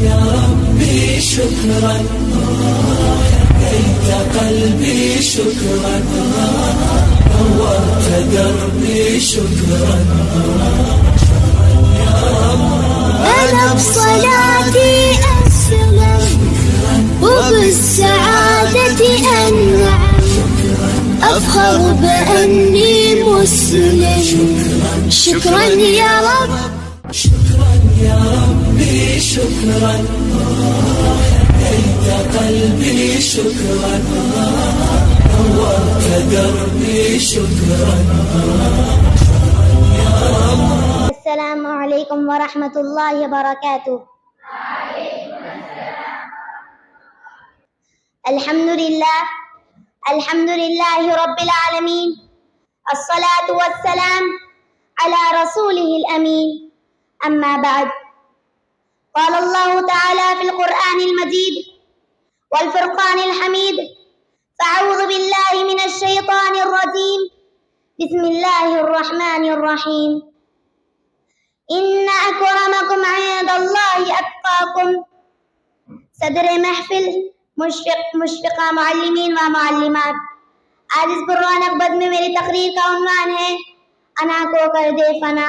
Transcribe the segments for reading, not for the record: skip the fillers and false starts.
يا ربي شكرا هديت قلبي شكرا نورت دربي شكرا يا رب أنا بصلاتي أسلم وبالسعادة أنعم أفخر بأني مسلم شكرا يا رب شكرا يا ربي شكرا هديت قلبي شكرا نورت دربي شكرا يا رب. السلام عليكم ورحمة الله وبركاته. الحمد لله رب العالمين، الصلاة والسلام على رسوله الأمين، أما بعد. قال الله تعالى في القرآن المجيد والفرقان الحميد: فأعوذ بالله من الشيطان الرجيم، بسم الله الرحمن الرحيم. إن أكرمكم عند الله أتقاكم. صدر محفل مشفقہ معلمین و معلمات، آج اس پررونق بد میں میری تقریر کا عنوان ہے انا کو کر دے فنا۔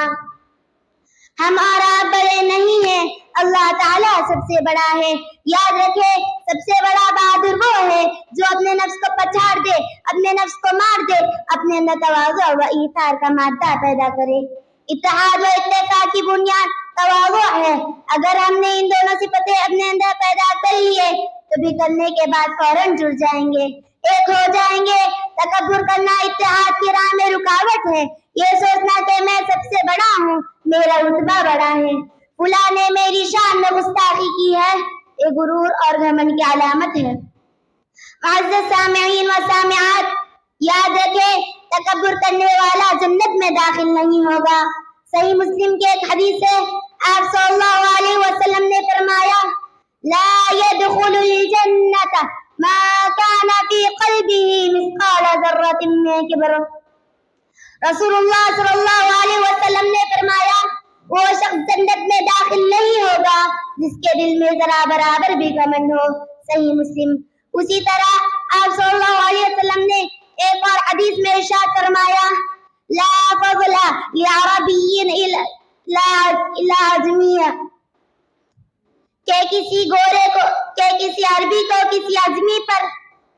ہم اور آپ بڑے نہیں ہیں، اللہ تعالیٰ سب سے بڑا ہے۔ یاد رکھے، سب سے بڑا بہادر وہ ہے جو اپنے نفس کو پچھاڑ دے، اپنے نفس کو مار دے، اپنے اندر تواضع و ایثار کا مادہ پیدا کرے۔ اتحاد و اتفاق کی بنیاد تواضع ہے۔ اگر ہم نے ان دونوں صفتیں اپنے اندر پیدا کر لیے تو بھی کرنے کے بعد فوراً جڑ جائیں گے، ایک ہو جائیں گے۔ تکبر کرنا اتحاد کی راہ میں رکاوٹ ہے۔ یہ سوچنا کہ میں سب سے بڑا ہوں، میرا رتبہ بڑا ہے، فلاں نے میری شان میں گستاخی کی ہے، یہ غرور اور گھمنڈ کی علامت ہے۔ معزز سامعین و سامعات، یاد رکھے، تکبر کرنے والا جنت میں داخل نہیں ہوگا۔ صحیح مسلم کے ایک حدیث ہے، آپ صلی اللہ علیہ وسلم نے فرمایا: لا يدخل الجنة ما كان في قلبه مثقال ذرة من کبر۔ رسول اللہ صلی اللہ علیہ وسلم نے فرمایا، وہ شخص جنت میں داخل نہیں ہوگا جس کے دل میں ذرا برابر بھی گھمنڈ ہو۔ صحیح مسلم۔ اسی طرح آپ صلی اللہ علیہ وسلم نے ایک اور حدیث میں ارشاد فرمایا: لا فضل لعربی الا عجمی، کہ کسی گورے کو، کہ کسی عربی کو کسی عجمی پر،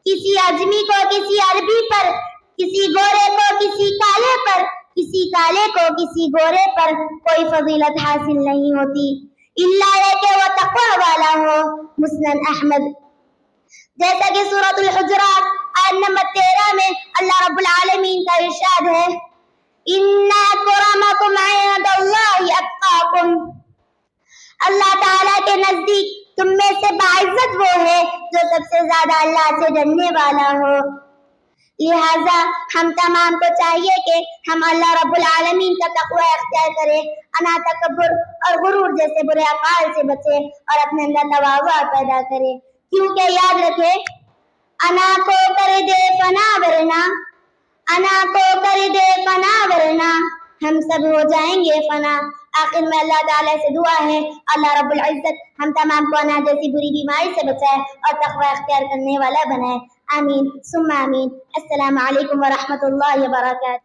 کسی عجمی کو کسی عربی پر، کسی گورے کو کسی کالے پر، کسی کالے کو کسی گورے پر کوئی فضیلت حاصل نہیں ہوتی الا یہ کہ وہ تقوی والا ہو۔ مسند احمد۔ جیسا کہ سورۃ الحجرات آیت نمبر 13 میں اللہ رب العالمین کا ارشاد ہے: ان اکرمکم عند اللہ اتقاکم۔ اللہ تعالیٰ کے نزدیک تم میں سے باعزت وہ ہے جو سب سے زیادہ اللہ سے ڈرنے والا ہو۔ لہذا ہم تمام کو چاہیے کہ ہم اللہ رب العالمین کا تقوی اختیار کریں، انا، تکبر اور غرور جیسے برے افعال سے بچیں اور اپنے اندر تواضع پیدا کریں، کیونکہ یاد رکھے، انا کو کر دے فنا ورنہ، انا کو کر دے فنا ورنہ ہم سب ہو جائیں گے فنا۔ آخر میں اللہ تعالیٰ سے دعا ہے، اللہ رب العزت ہم تمام کو انا جیسی بری بیماری سے بچائے اور تقوی اختیار کرنے والا بنائے۔ آمین ثم آمین۔ السلام علیکم ورحمۃ اللہ وبرکاتہ۔